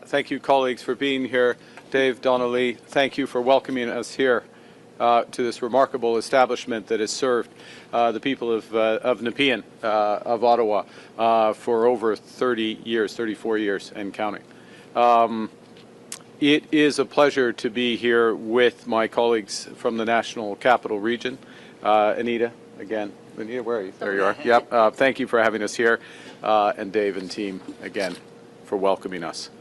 Thank you, colleagues, for being here. Dave, Donnelly, thank you for welcoming us here to this remarkable establishment that has served the people of Nepean, of Ottawa, for over 30 years, 34 years and counting. It is a pleasure to be here with my colleagues from the National Capital Region. Anita, again. Anita, where are you? There you are. Yep. Thank you for having us here, and Dave and team, again, for welcoming us.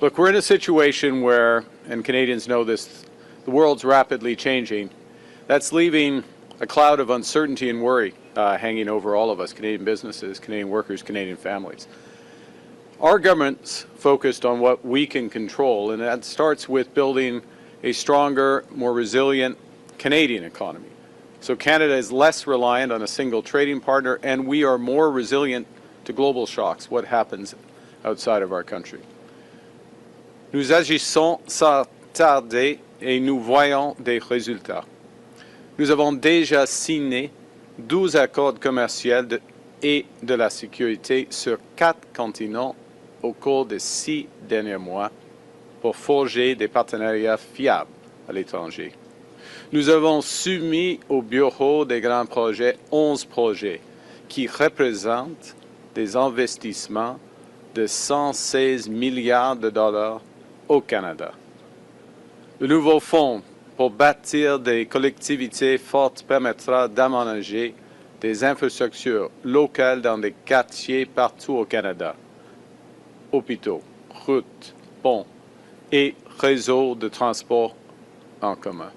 Look, we're in a situation where, and Canadians know this, the world's rapidly changing. That's leaving a cloud of uncertainty and worry hanging over all of us, Canadian businesses, Canadian workers, Canadian families. Our government's focused on what we can control, and that starts with building a stronger, more resilient Canadian economy. So Canada is less reliant on a single trading partner, and we are more resilient to global shocks, what happens outside of our country. Nous agissons sans tarder et nous voyons des résultats. Nous avons déjà signé 12 accords commerciaux et de la sécurité sur 4 continents au cours des 6 derniers mois pour forger des partenariats fiables à l'étranger. Nous avons soumis au Bureau des grands projets 11 projets qui représentent des investissements de 116 milliards de dollars au Canada. Le nouveau fonds pour bâtir des collectivités fortes permettra d'aménager des infrastructures locales dans des quartiers partout au Canada. Hôpitaux, routes, ponts et réseaux de transport en commun.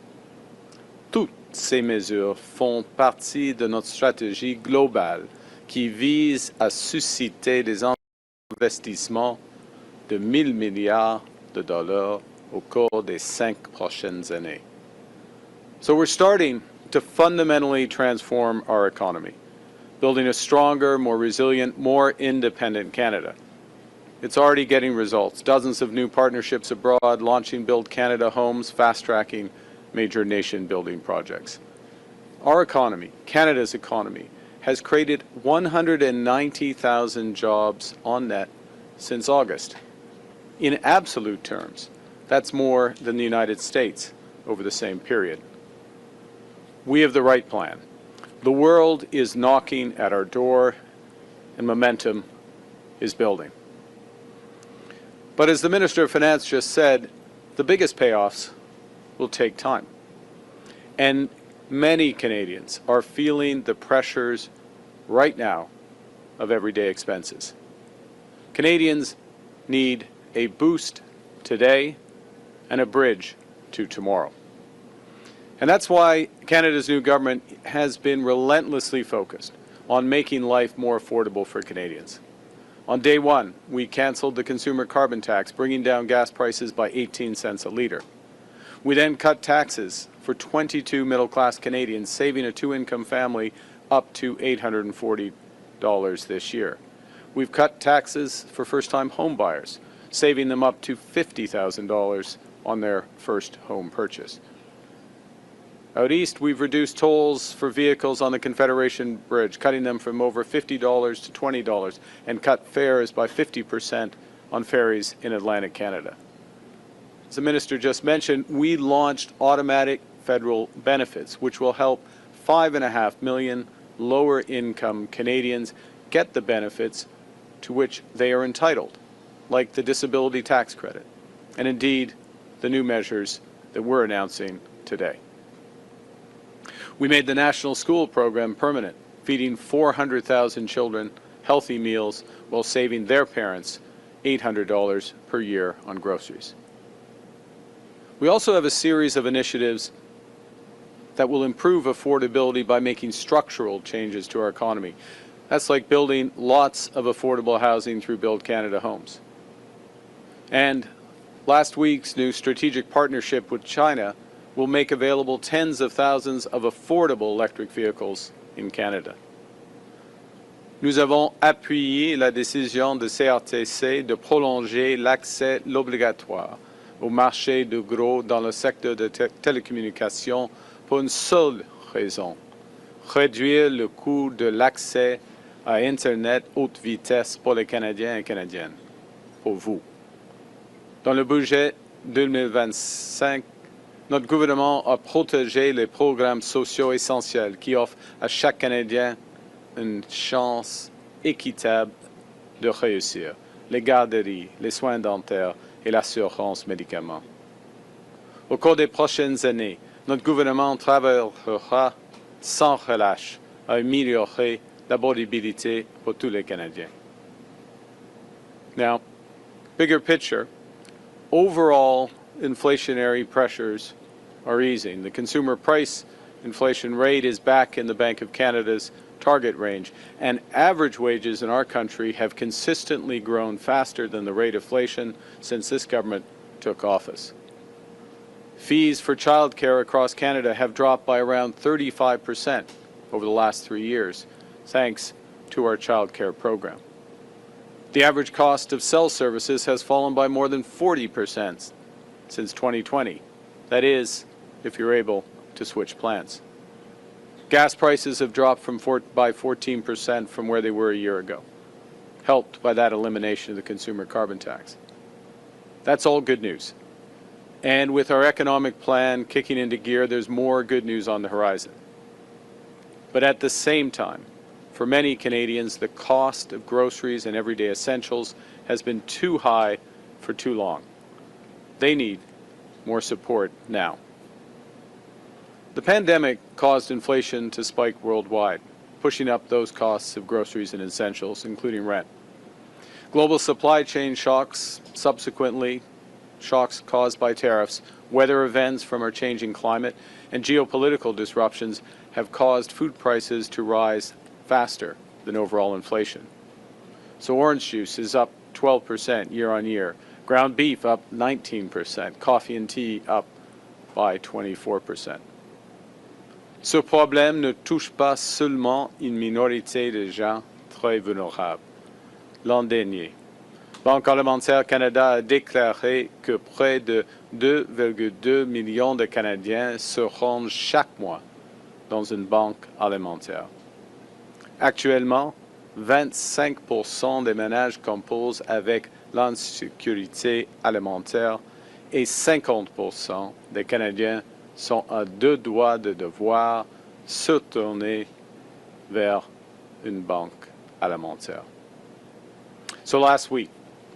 Toutes ces mesures font partie de notre stratégie globale qui vise à susciter des investissements de 1 000 milliards de dollars au cours des 5 prochaines années. So we're starting to fundamentally transform our economy, building a stronger, more resilient, more independent Canada. It's already getting results. Dozens of new partnerships abroad, launching Build Canada homes, fast-tracking major nation-building projects. Our economy, Canada's economy, has created 190,000 jobs on net since August. In absolute terms, that's more than the United States over the same period. We have the right plan. The world is knocking at our door, and momentum is building. But as the Minister of Finance just said, the biggest payoffs will take time. And many Canadians are feeling the pressures right now of everyday expenses. Canadians need a boost today and a bridge to tomorrow. And that's why Canada's new government has been relentlessly focused on making life more affordable for Canadians. On day one, we canceled the consumer carbon tax, bringing down gas prices by 18 cents a litre. We then cut taxes for 22 middle-class Canadians, saving a two-income family up to $840 this year. We've cut taxes for first-time home buyers, saving them up to $50,000 on their first home purchase. Out east, we've reduced tolls for vehicles on the Confederation Bridge, cutting them from over $50 to $20, and cut fares by 50% on ferries in Atlantic Canada. As the Minister just mentioned, we launched automatic federal benefits, which will help 5.5 million lower-income Canadians get the benefits to which they are entitled, like the disability tax credit, and indeed the new measures that we're announcing today. We made the National School Program permanent, feeding 400,000 children healthy meals while saving their parents $800 per year on groceries. We also have a series of initiatives that will improve affordability by making structural changes to our economy. That's like building lots of affordable housing through Build Canada homes. And last week's new strategic partnership with China will make available tens of thousands of affordable electric vehicles in Canada. Nous avons appuyé la décision de CRTC de prolonger l'accès obligatoire au marché de gros dans le secteur de télécommunications pour une seule raison: réduire le coût de l'accès à Internet haute vitesse pour les Canadiens et Canadiennes, pour vous. Dans le budget 2025, notre gouvernement a protégé les programmes sociaux essentiels qui offrent à chaque Canadien une chance équitable de réussir. Les garderies, les soins dentaires et l'assurance médicaments. Au cours des prochaines années, notre gouvernement travaillera sans relâche à améliorer l'abordabilité pour tous les Canadiens. Now, bigger picture, overall inflationary pressures are easing. The consumer price inflation rate is back in the Bank of Canada's target range, and average wages in our country have consistently grown faster than the rate of inflation since this government took office. Fees for childcare across Canada have dropped by around 35% over the last 3 years, thanks to our childcare program. The average cost of cell services has fallen by more than 40% since 2020. That is, if you're able to switch plans. Gas prices have dropped by 14% from where they were a year ago, helped by that elimination of the consumer carbon tax. That's all good news. And with our economic plan kicking into gear, there's more good news on the horizon. But at the same time, for many Canadians, the cost of groceries and everyday essentials has been too high for too long. They need more support now. The pandemic caused inflation to spike worldwide, pushing up those costs of groceries and essentials, including rent. Global supply chain shocks, subsequently shocks caused by tariffs, weather events from our changing climate, and geopolitical disruptions have caused food prices to rise faster than overall inflation. So orange juice is up 12% year on year, ground beef up 19%, coffee and tea up by 24%. Ce problème ne touche pas seulement une minorité de gens très vulnérables. L'an dernier, Banque alimentaire Canada a déclaré que près de 2,2 millions de Canadiens se rendent chaque mois dans une banque alimentaire. Actuellement, 25% des ménages composent avec l'insécurité alimentaire et 50% des Canadiens sont à deux doigts de devoir se tourner vers une banque alimentaire. So last week,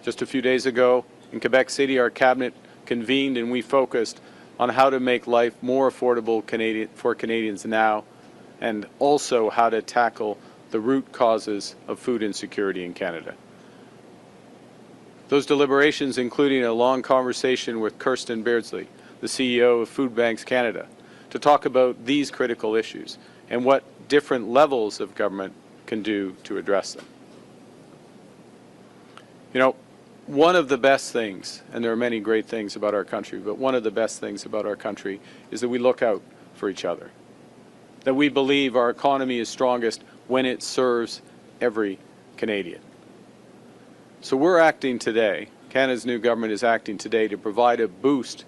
just a few days ago, in Quebec City, our cabinet convened and we focused on how to make life more affordable for Canadians now, and also how to tackle the root causes of food insecurity in Canada. Those deliberations including a long conversation with Kirsten Beardsley, the CEO of Food Banks Canada, to talk about these critical issues and what different levels of government can do to address them. You know, one of the best things, and there are many great things about our country, but one of the best things about our country is that we look out for each other, that we believe our economy is strongest when it serves every Canadian. So we're acting today, Canada's new government is acting today to provide a boost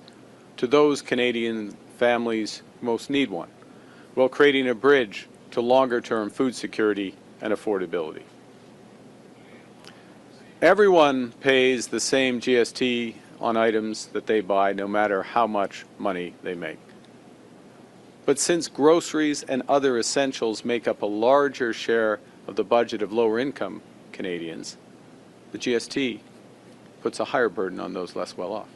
to those Canadian families who most need one, while creating a bridge to longer-term food security and affordability. Everyone pays the same GST on items that they buy, no matter how much money they make. But since groceries and other essentials make up a larger share of the budget of lower-income Canadians, the GST puts a higher burden on those less well-off.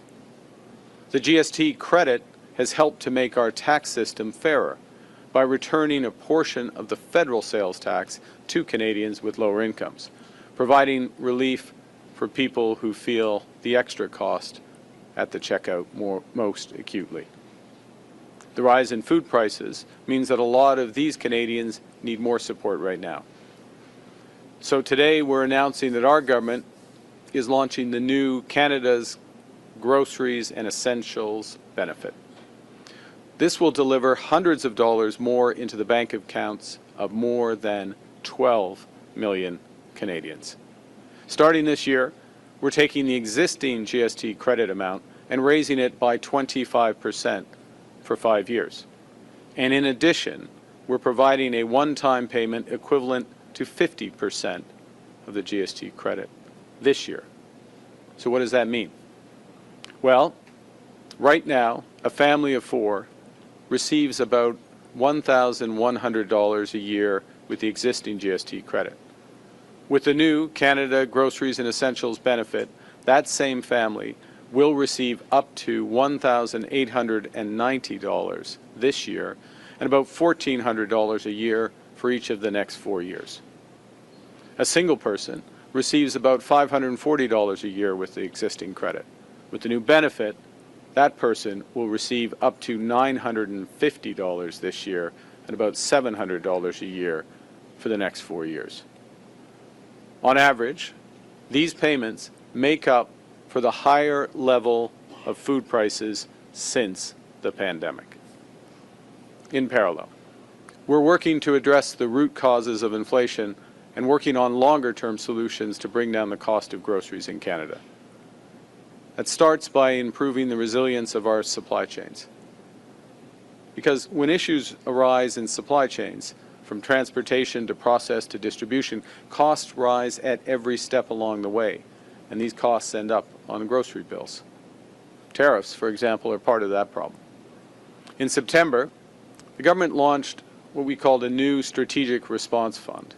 The GST credit has helped to make our tax system fairer by returning a portion of the federal sales tax to Canadians with lower incomes, providing relief for people who feel the extra cost at the checkout most acutely. The rise in food prices means that a lot of these Canadians need more support right now. So today we're announcing that our government is launching the new Canada's Groceries and Essentials benefit. This will deliver hundreds of dollars more into the bank accounts of more than 12 million Canadians. Starting this year, we're taking the existing GST credit amount and raising it by 25% for 5 years. And in addition, we're providing a one-time payment equivalent to 50% of the GST credit this year. So what does that mean? Well, right now, a family of 4 receives about $1,100 a year with the existing GST credit. With the new Canada Groceries and Essentials benefit, that same family will receive up to $1,890 this year and about $1,400 a year for each of the next 4 years. A single person receives about $540 a year with the existing credit. With the new benefit, that person will receive up to $950 this year and about $700 a year for the next 4 years. On average, these payments make up for the higher level of food prices since the pandemic. In parallel, we're working to address the root causes of inflation and working on longer-term solutions to bring down the cost of groceries in Canada. That starts by improving the resilience of our supply chains. Because when issues arise in supply chains, from transportation to process to distribution, costs rise at every step along the way, and these costs end up on grocery bills. Tariffs, for example, are part of that problem. In September, the government launched what we called a new Strategic Response Fund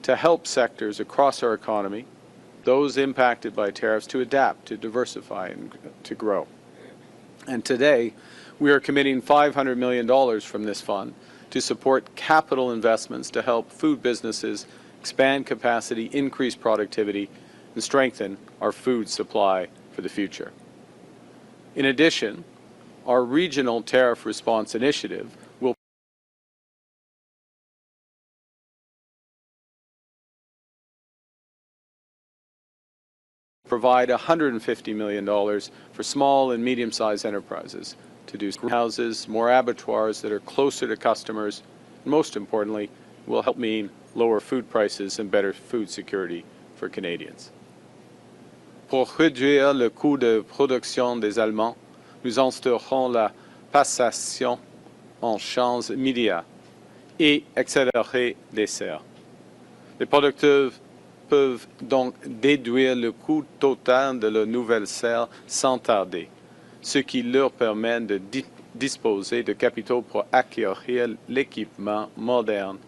to help sectors across our economy, those impacted by tariffs, to adapt, to diversify, and to grow. And today, we are committing $500 million from this fund to support capital investments to help food businesses expand capacity, increase productivity, and strengthen our food supply for the future. In addition, our Regional Tariff Response Initiative will provide $150 million for small and medium-sized enterprises to do greenhouses, more abattoirs that are closer to customers, and most importantly, will help mean lower food prices and better food security for Canadians. Pour réduire le coût de production des aliments, nous instaurons la passation en champs immédiats et accélérer les serres. Les producteurs peuvent donc déduire le coût total de la nouvelle serre sans tarder, ce qui leur permet de disposer de capitaux pour acquérir l'équipement moderne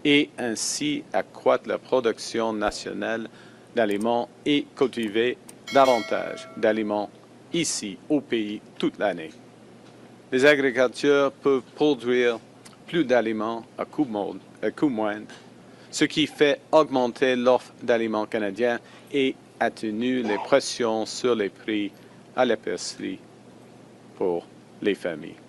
et ainsi accroître la production nationale d'aliments et cultiver davantage d'aliments ici au pays toute l'année. Les agriculteurs peuvent produire plus d'aliments à coût moindre, ce qui fait augmenter l'offre d'aliments canadiens et atténue les pressions sur les prix à l'épicerie pour les familles.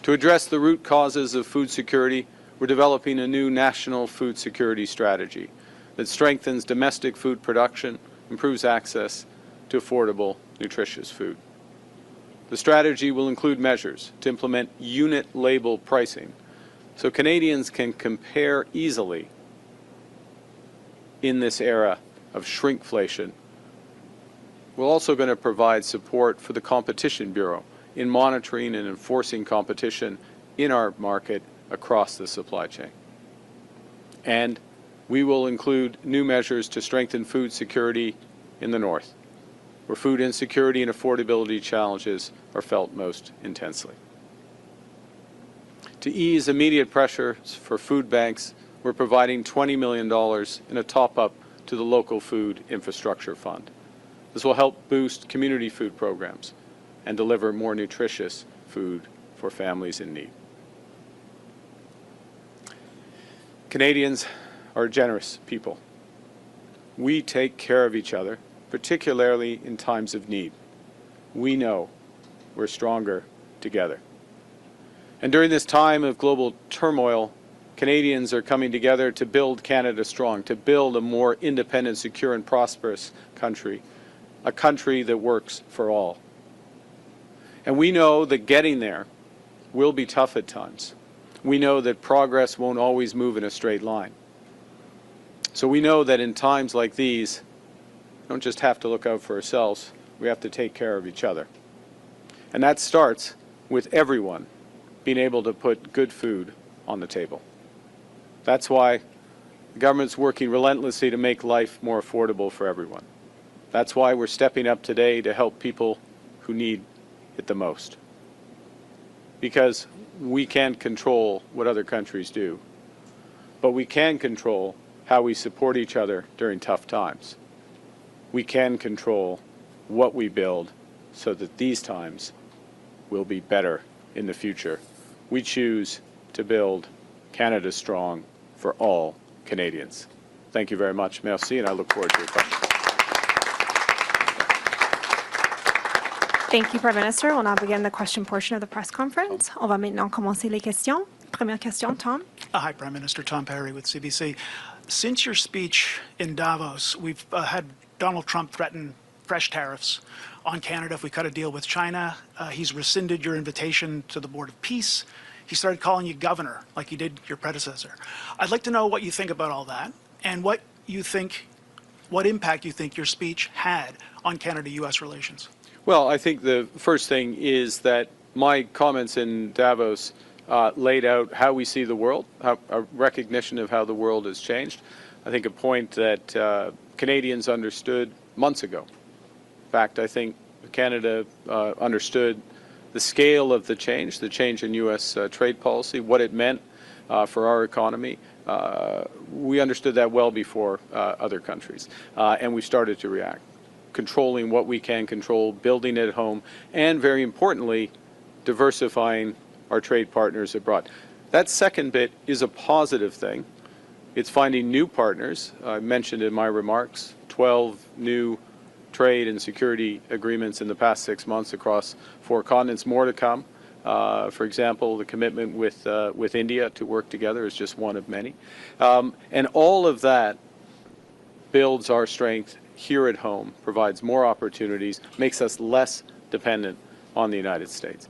To address the root causes of food security, we're developing a new national food security strategy that strengthens domestic food production, improves access to affordable, nutritious food. The strategy will include measures to implement unit label pricing so Canadians can compare easily in this era of shrinkflation. We're also going to provide support for the Competition Bureau in monitoring and enforcing competition in our market across the supply chain. And we will include new measures to strengthen food security in the North, where food insecurity and affordability challenges are felt most intensely. To ease immediate pressures for food banks, we're providing $20 million in a top-up to the local food infrastructure fund. This will help boost community food programs and deliver more nutritious food for families in need. Canadians are generous people. We take care of each other, particularly in times of need. We know we're stronger together. And during this time of global turmoil, Canadians are coming together to build Canada strong, to build a more independent, secure, and prosperous country, a country that works for all. And we know that getting there will be tough at times. We know that progress won't always move in a straight line. So we know that in times like these, we don't just have to look out for ourselves, we have to take care of each other. And that starts with everyone being able to put good food on the table. That's why the government's working relentlessly to make life more affordable for everyone. That's why we're stepping up today to help people who need it the most. Because we can't control what other countries do, but we can control how we support each other during tough times. We can control what we build so that these times will be better in the future. We choose to build Canada strong for all Canadians. Thank you very much. Merci, and I look forward to your questions. Thank you, Prime Minister. We'll now begin the question portion of the press conference. On va maintenant commencer les questions. Première question, Tom. Hi, Prime Minister. Tom Perry with CBC. Since your speech in Davos, we've had Donald Trump threaten fresh tariffs on Canada if we cut a deal with China. He's rescinded your invitation to the Board of Peace. He started calling you governor, like he did your predecessor. I'd like to know what you think about all that and what impact you think your speech had on Canada-U.S. relations. Well, I think the first thing is that my comments in Davos laid out how we see the world, a recognition of how the world has changed. I think a point that Canadians understood months ago. In fact, I think Canada understood the scale of the change in U.S. trade policy, what it meant for our economy. We understood that well before other countries, and we started to react, controlling what we can control, building it at home, and very importantly, diversifying our trade partners abroad. That second bit is a positive thing. It's finding new partners. I mentioned in my remarks 12 new trade and security agreements in the past 6 months across 4 continents, more to come. For example, the commitment with India to work together is just one of many. And all of that builds our strength here at home, provides more opportunities, makes us less dependent on the United States.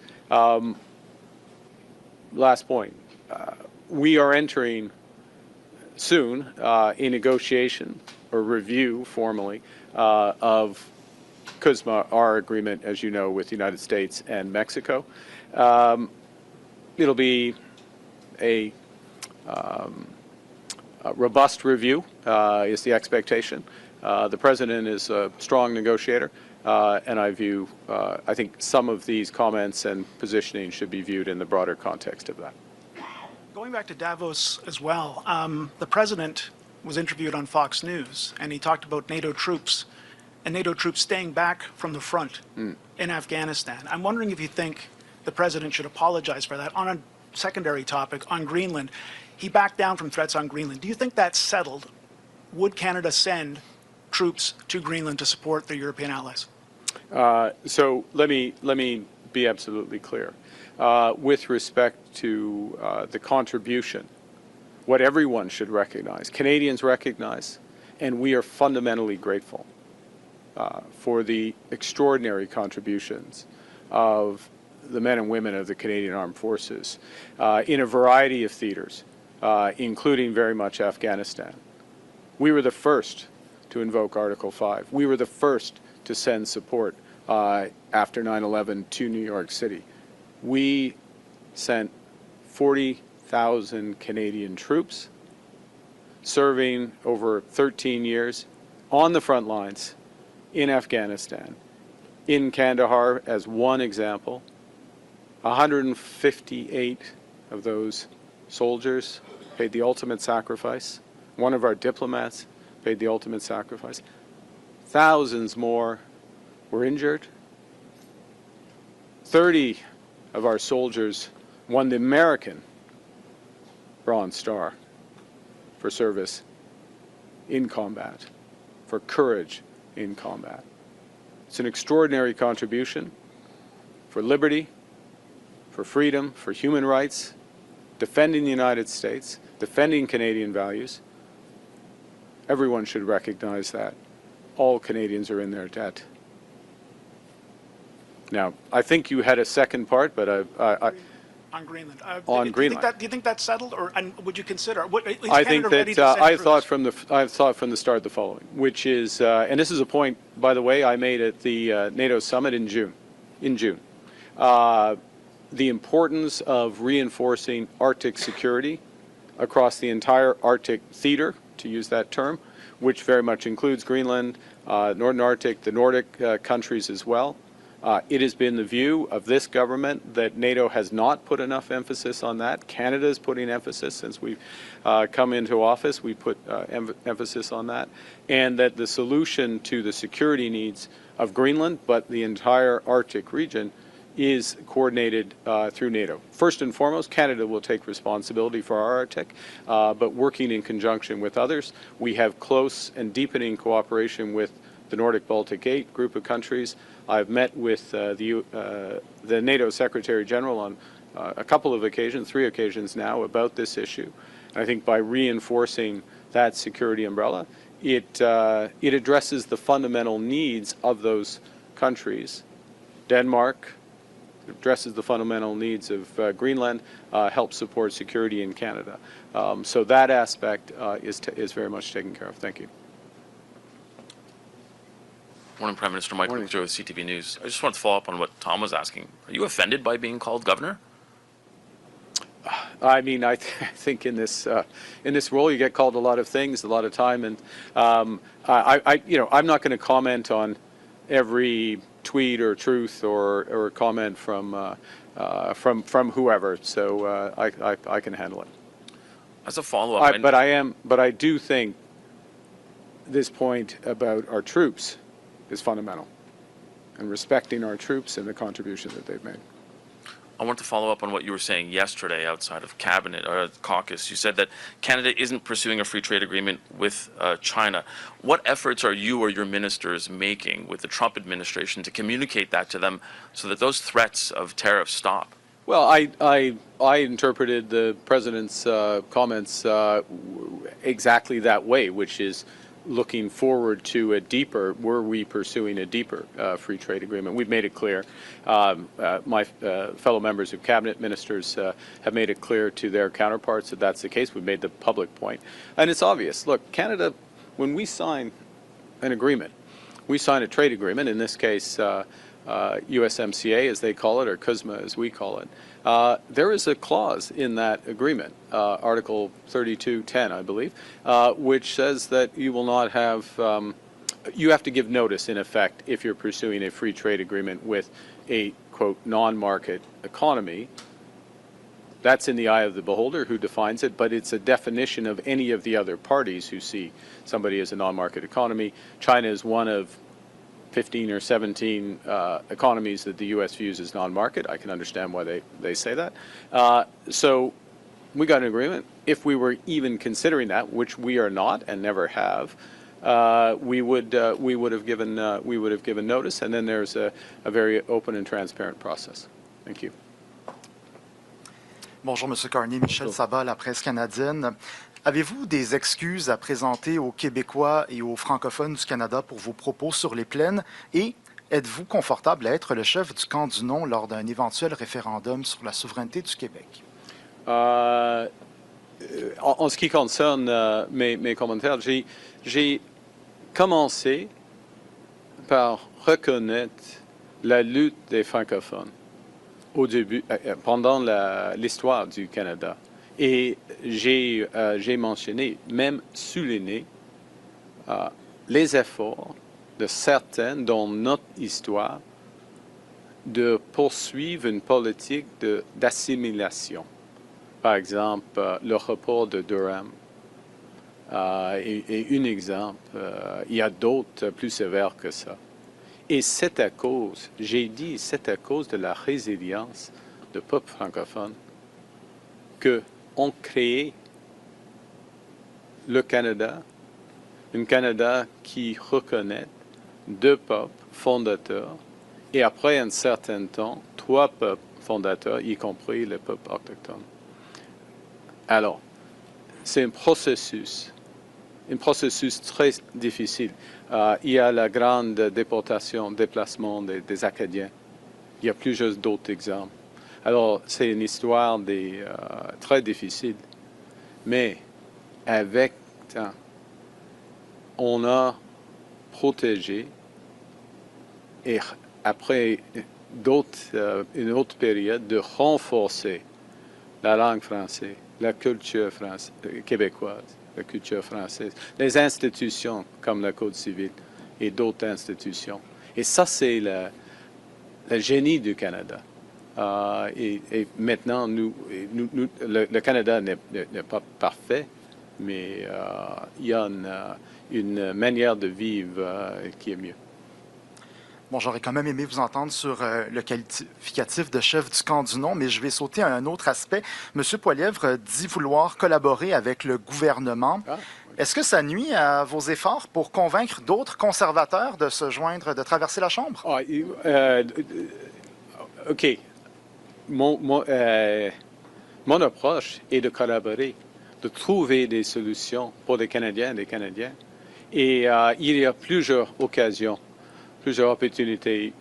Last point, we are entering soon a negotiation or review formally of CUSMA, our agreement, as you know, with the United States and Mexico. It'll be a robust review, is the expectation. The President is a strong negotiator, and I think some of these comments and positioning should be viewed in the broader context of that. Going back to Davos as well, the President was interviewed on Fox News, and he talked about NATO troops and NATO troops staying back from the front in Afghanistan. I'm wondering if you think the President should apologize for that. On a secondary topic, on Greenland, he backed down from threats on Greenland. Do you think that's settled? Would Canada send troops to Greenland to support their European allies? So let me be absolutely clear. With respect to the contribution, what everyone should recognize, Canadians recognize, and we are fundamentally grateful for the extraordinary contributions of the men and women of the Canadian Armed Forces in a variety of theaters, including very much Afghanistan. We were the first to invoke Article 5. We were the first to send support after 9/11 to New York City. We sent 40,000 Canadian troops serving over 13 years on the front lines in Afghanistan, in Kandahar as one example. 158 of those soldiers paid the ultimate sacrifice. One of our diplomats paid the ultimate sacrifice. Thousands more were injured. 30 of our soldiers won the American Bronze Star for service in combat, for courage in combat. It's an extraordinary contribution for liberty, for freedom, for human rights, defending the United States, defending Canadian values. Everyone should recognize that. All Canadians are in their debt. Now, I think you had a second part, but on Greenland. On Greenland. Do you think that's settled, or and would you consider? I think that I thought from the start the following, which is, and this is a point, by the way, I made at the NATO summit in June. The importance of reinforcing Arctic security across the entire Arctic theater, to use that term, which very much includes Greenland, Northern Arctic, the Nordic countries as well. It has been the view of this government that NATO has not put enough emphasis on that. Canada is putting emphasis since we've come into office. We put emphasis on that. And that the solution to the security needs of Greenland, but the entire Arctic region, is coordinated through NATO. First and foremost, Canada will take responsibility for our Arctic, but working in conjunction with others. We have close and deepening cooperation with the Nordic-Baltic 8 group of countries. I've met with the NATO Secretary General on a couple of occasions, 3 occasions now, about this issue. I think by reinforcing that security umbrella, it addresses the fundamental needs of those countries. Denmark addresses the fundamental needs of Greenland, helps support security in Canada. So that aspect is very much taken care of. Thank you. Morning, Prime Minister. Mike Morning. with CTV News. I just wanted to follow up on what Tom was asking. Are you offended by being called governor? I mean, I think in this role you get called a lot of things, a lot of time, and I'm not going to comment on every tweet or truth or comment from whoever. So I can handle it. As a follow-up, But I do think this point about our troops is fundamental, and respecting our troops and the contribution that they've made. I want to follow up on what you were saying yesterday outside of cabinet or caucus. You said that Canada isn't pursuing a free trade agreement with China. What efforts are you or your ministers making with the Trump administration to communicate that to them so that those threats of tariffs stop? Well, I interpreted the president's comments exactly that way, which is looking forward to were we pursuing a deeper free trade agreement. We've made it clear. My fellow members of cabinet, ministers, have made it clear to their counterparts that that's the case. We've made the public point. And it's obvious. Look, Canada, when we sign an agreement, we sign a trade agreement, in this case, USMCA, as they call it, or CUSMA, as we call it. There is a clause in that agreement, Article 32.10, I believe, which says that you will not have, you have to give notice, in effect, if you're pursuing a free trade agreement with a, quote, non-market economy. That's in the eye of the beholder who defines it, but it's a definition of any of the other parties who see somebody as a non-market economy. China is one of 15 or 17 economies that the U.S. views as non-market. I can understand why they say that. So we got an agreement. If we were even considering that, which we are not and never have, we would have given notice, and then there's a very open and transparent process. Thank you. Bonjour, M. Carney. Michel Sabat, la presse canadienne. Avez-vous des excuses à présenter aux Québécois et aux francophones du Canada pour vos propos sur les plaines? Et êtes-vous confortable à être le chef du camp du non lors d'un éventuel référendum sur la souveraineté du Québec? En ce qui concerne mes commentaires, j'ai commencé par reconnaître la lutte des francophones au début, pendant l'histoire du Canada. Et j'ai mentionné, même souligné, les efforts de certains dans notre histoire de poursuivre une politique d'assimilation. Par exemple, le report de Durham est un exemple. Il y a d'autres plus sévères que ça. Et c'est à cause, j'ai dit, c'est à cause de la résilience du peuple francophone qu'on crée le Canada, un Canada qui reconnaît 2 peuples fondateurs et après un certain temps, 3 peuples fondateurs, y compris le peuple autochtone. Alors, c'est un processus très difficile. Il y a la grande déplacement des Acadiens. Il y a plusieurs d'autres exemples. Alors, c'est une histoire très difficile. Mais avec temps, on a protégé et après une autre période de renforcer la langue française, la culture québécoise, la culture française, les institutions comme le Code civil et d'autres institutions. Et ça, c'est le génie du Canada. Et maintenant, le Canada n'est pas parfait, mais il y a une manière de vivre qui est mieux. Bon, j'aurais quand même aimé vous entendre sur le qualificatif de chef du camp du non, mais je vais sauter à un autre aspect. Monsieur Poilievre dit vouloir collaborer avec le gouvernement. Ah. Est-ce que ça nuit à vos efforts pour convaincre d'autres conservateurs de se joindre, de traverser la Chambre? OK. Mon approche est de collaborer, de trouver des solutions pour les Canadiens et les Canadiens. Et il y a plusieurs occasions, plusieurs opportunités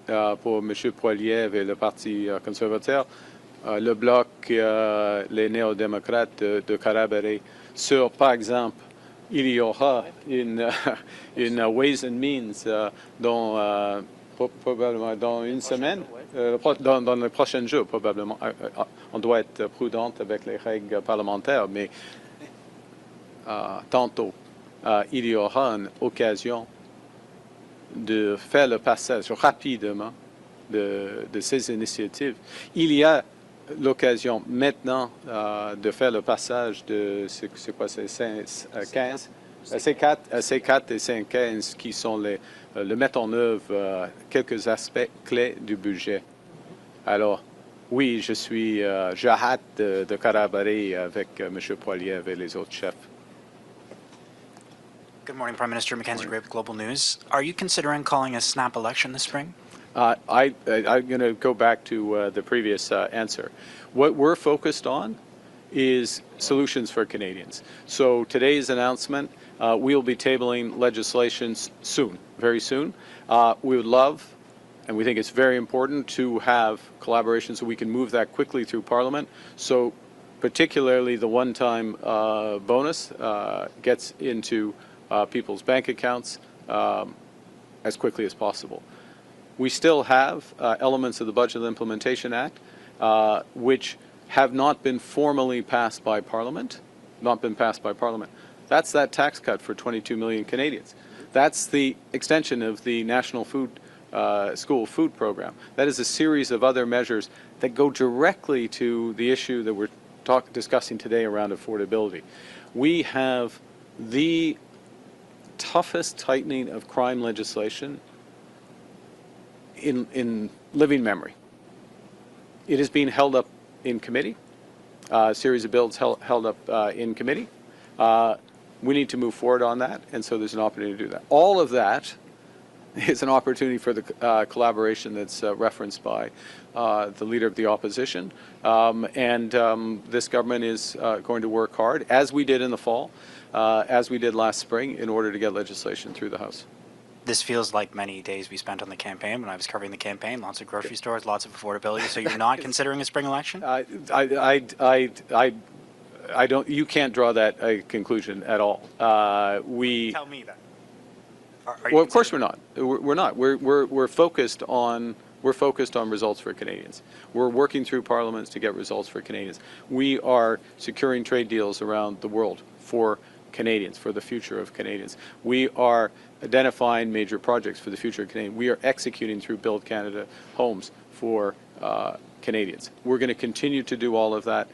pour M. Poilievre et le Parti conservateur, le Bloc, les néo-démocrates de collaborer sur, par exemple, il y aura une Ways and Means probablement dans une semaine, dans les prochains jours, probablement. On doit être prudent avec les règles parlementaires, mais tantôt, il y aura une occasion de faire le passage rapidement de ces initiatives. Il y a l'occasion maintenant de faire le passage de, c'est quoi, c'est 15, C4 et C15 qui sont le mettre en œuvre quelques aspects clés du budget. Alors, oui, j'ai hâte de collaborer avec M. Poilievre et les autres chefs. Good morning, Prime Minister. Mackenzie Gray with Global News. Are you considering calling a snap election this spring? I'm going to go back to the previous answer. What we're focused on is solutions for Canadians. So today's announcement, we'll be tabling legislation soon, very soon. We would love, and we think it's very important, to have collaboration so we can move that quickly through Parliament. So particularly the one-time bonus gets into people's bank accounts as quickly as possible. We still have elements of the Budget Implementation Act which have not been formally passed by Parliament, That's that tax cut for 22 million Canadians. That's the extension of the National School Food Program. That is a series of other measures that go directly to the issue that we're discussing today around affordability. We have the toughest tightening of crime legislation in living memory. It is being held up in committee, a series of bills held up in committee. We need to move forward on that, and so there's an opportunity to do that. All of that is an opportunity for the collaboration that's referenced by the Leader of the Opposition. This government is going to work hard, as we did in the fall, as we did last spring, in order to get legislation through the House. This feels like many days we spent on the campaign when I was covering the campaign. Lots of grocery stores, lots of affordability. So you're not considering a spring election? I don't. You can't draw that conclusion at all. Tell me that. Well, of course we're not. We're not. We're focused on results for Canadians. We're working through parliaments to get results for Canadians. We are securing trade deals around the world for Canadians, for the future of Canadians. We are identifying major projects for the future of Canadians. We are executing through Build Canada homes for Canadians. We're going to continue to do all of that.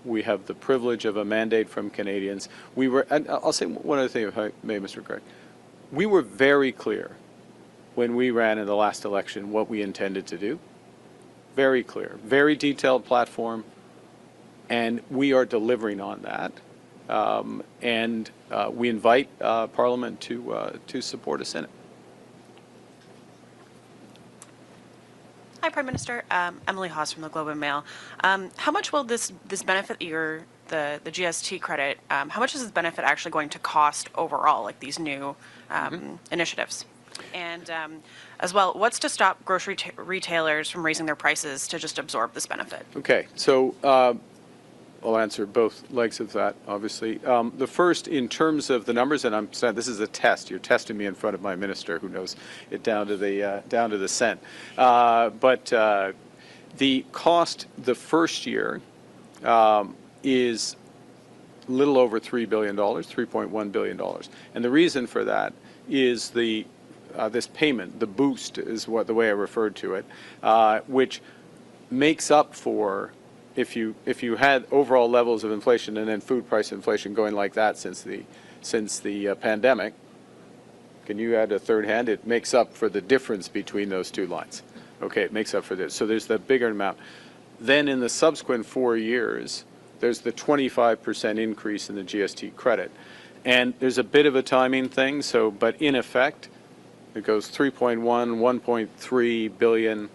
We have the privilege of a mandate from Canadians. And I'll say one other thing, if I may, Mr. Gregg. We were very clear when we ran in the last election what we intended to do. Very clear, very detailed platform, and we are delivering on that. We invite Parliament to support us in it. Hi, Prime Minister. Emily Haas from the Globe and Mail. How much will this benefit the GST credit? How much is this benefit actually going to cost overall, like these new initiatives? And as well, what's to stop grocery retailers from raising their prices to just absorb this benefit? Okay, so I'll answer both legs of that, obviously. The first, in terms of the numbers, and I'm saying this is a test. You're testing me in front of my minister, who knows it down to the cent. But the cost the first year is a little over $3 billion, $3.1 billion, and the reason for that is the this payment, the boost is the way I referred to it, which makes up for if you had overall levels of inflation and then food price inflation going like that since the pandemic. Can you add a third hand? It makes up for the difference between those two lines. Okay, it makes up for this. So there's the bigger amount. Then in the subsequent 4 years, there's the 25% increase in the GST credit. And there's a bit of a timing thing, but in effect, it goes 3.1, 1.3 billion,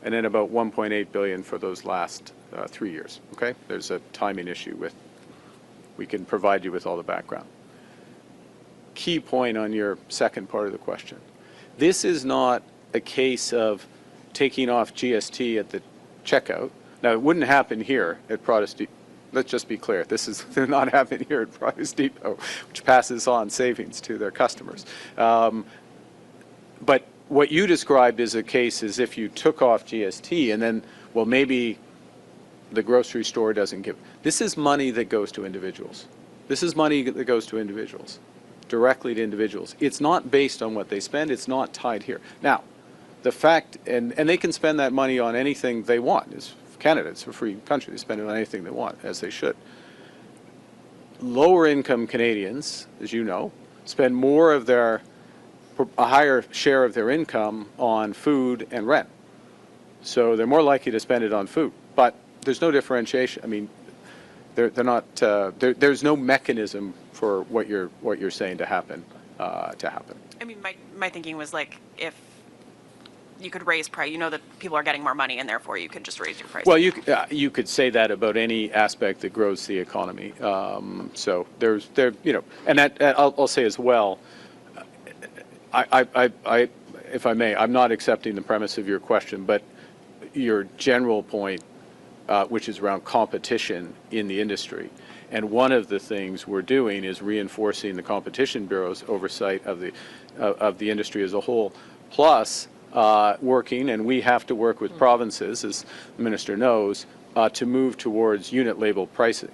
and then about 1.8 billion for those last 3 years, okay? There's a timing issue we can provide you with all the background. Key point on your second part of the question. This is not a case of taking off GST at the checkout. Now, it wouldn't happen here at Protestant. Let's just be clear. This is not happening here at Price Depot, which passes on savings to their customers. But what you described is a case as if you took off GST and then, well, maybe the grocery store doesn't give. This is money that goes to individuals. This is money that goes to individuals, directly to individuals. It's not based on what they spend. It's not tied here. Now, the fact, and they can spend that money on anything they want. Canada, it's a free country. They spend it on anything they want, as they should. Lower income Canadians, as you know, spend a higher share of their income on food and rent. So they're more likely to spend it on food. But there's no differentiation. I mean, there's no mechanism for what you're saying to happen. I mean, my thinking was like, if you could raise price, you know that people are getting more money, and therefore you could just raise your price. Well, you could say that about any aspect that grows the economy. So and I'll say as well. If I may, I'm not accepting the premise of your question, but your general point, which is around competition in the industry. And one of the things we're doing is reinforcing the Competition Bureau's oversight of the industry as a whole, plus working, and we have to work with provinces, as the Minister knows, to move towards unit label pricing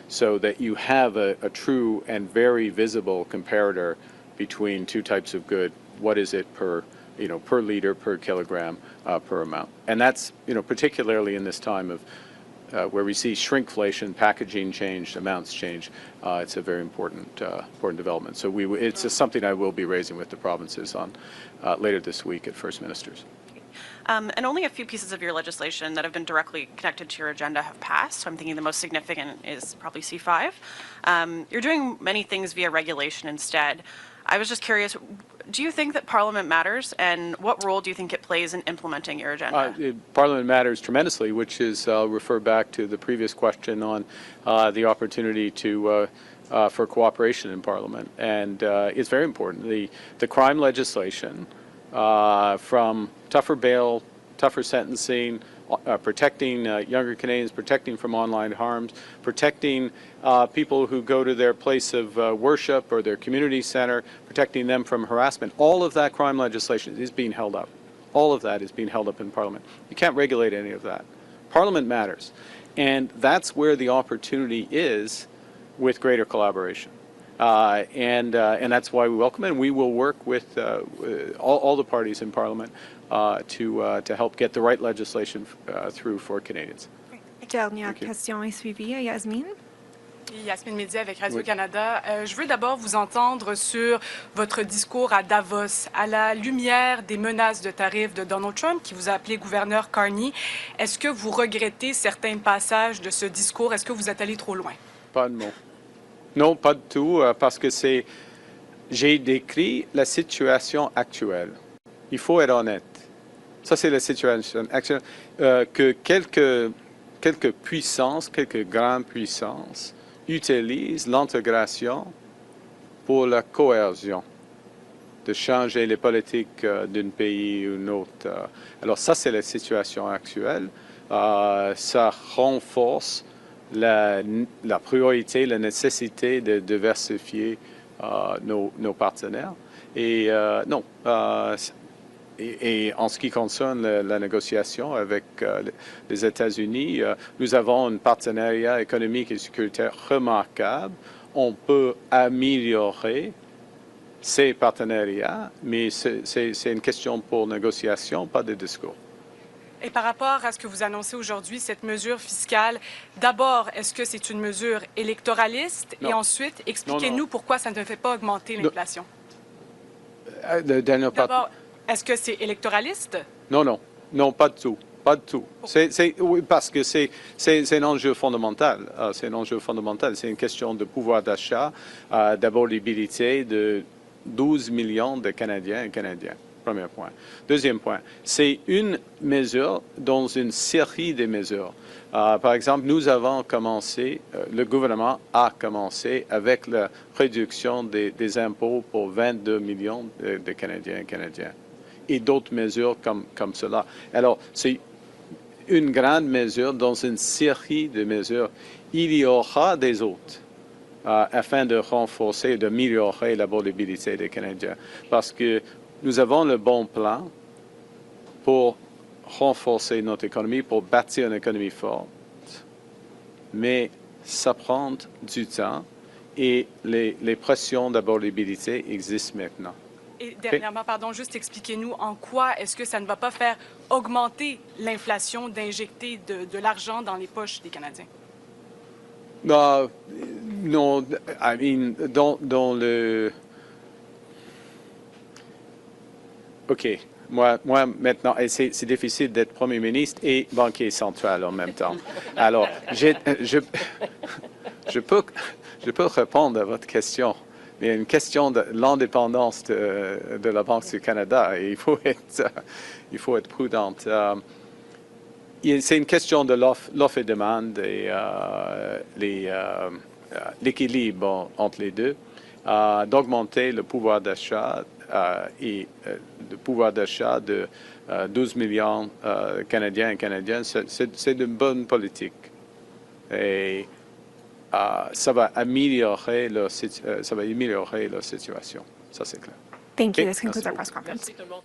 so that you have a true and very visible comparator between two types of good. What is it per liter, per kilogram, per amount? And that's, particularly in this time of where we see shrinkflation, packaging change, amounts change. It's a very important development. So it's just something I will be raising with the provinces on later this week at First Ministers. And only a few pieces of your legislation that have been directly connected to your agenda have passed. So I'm thinking the most significant is probably C5. You're doing many things via regulation instead. I was just curious, do you think that Parliament matters, and what role do you think it plays in implementing your agenda? Parliament matters tremendously, which is, I'll refer back to the previous question on the opportunity for cooperation in Parliament. And it's very important. The crime legislation, from tougher bail, tougher sentencing, protecting younger Canadians, protecting from online harms, protecting people who go to their place of worship or their community center, protecting them from harassment. All of that crime legislation is being held up. All of that is being held up in Parliament. You can't regulate any of that. Parliament matters. And that's where the opportunity is with greater collaboration. And that's why we welcome it. And we will work with all the parties in Parliament to help get the right legislation through for Canadians. Dernière question est suivie. Yasmine. Yasmine Mehdi avec Radio-Canada. Je veux d'abord vous entendre sur votre discours à Davos. À la lumière des menaces de tarifs de Donald Trump, qui vous a appelé gouverneur Carney, est-ce que vous regrettez certains passages de ce discours? Est-ce que vous êtes allé trop loin? Pas de mots. Non, pas du tout, parce que j'ai décrit la situation actuelle. Il faut être honnête. Ça, c'est la situation actuelle. Que quelques puissances, quelques grandes puissances utilisent l'intégration pour la cohésion, de changer les politiques d'un pays ou d'un autre. Alors ça, c'est la situation actuelle. Ça renforce la priorité, la nécessité de diversifier nos partenaires. Et non, et en ce qui concerne la négociation avec les États-Unis, nous avons un partenariat économique et sécuritaire remarquable. On peut améliorer ces partenariats, mais c'est une question pour négociation, pas de discours. Et par rapport à ce que vous annoncez aujourd'hui, cette mesure fiscale, d'abord, est-ce que c'est une mesure électoraliste? Non. Et ensuite, expliquez-nous pourquoi ça ne fait pas augmenter l'inflation. D'abord, est-ce que c'est électoraliste? Non, pas du tout. Pas du tout. Oui, parce que c'est un enjeu fondamental. C'est un enjeu fondamental. C'est une question de pouvoir d'achat, d'abordabilité de 12 millions de Canadiens et Canadiennes. Premier point. Deuxième point, c'est une mesure dans une série de mesures. Par exemple, nous avons commencé, le gouvernement a commencé avec la réduction des impôts pour 22 millions de Canadiens et Canadiennes et d'autres mesures comme cela. Alors, c'est une grande mesure dans une série de mesures. Il y aura des autres afin de renforcer et d'améliorer l'abordabilité des Canadiens. Parce que nous avons le bon plan pour renforcer notre économie, pour bâtir une économie forte, mais ça prend du temps et les pressions d'abordabilité existent maintenant. Et dernièrement, pardon, juste expliquez-nous en quoi est-ce que ça ne va pas faire augmenter l'inflation d'injecter de l'argent dans les poches des Canadiens? Non, I mean, dans le... OK. Moi, maintenant, et c'est difficile d'être Premier ministre et banquier central en même temps. Alors, je peux répondre à votre question. Il y a une question de l'indépendance de la Banque du Canada et il faut être prudent. C'est une question de l'offre et demande et l'équilibre entre les deux, d'augmenter le pouvoir d'achat et le pouvoir d'achat de 12 millions de Canadiens et Canadiennes. C'est une bonne politique. Et ça va améliorer leur situation. Ça, c'est clair. Thank you. Okay. This concludes Merci our press conference. Merci tout le monde.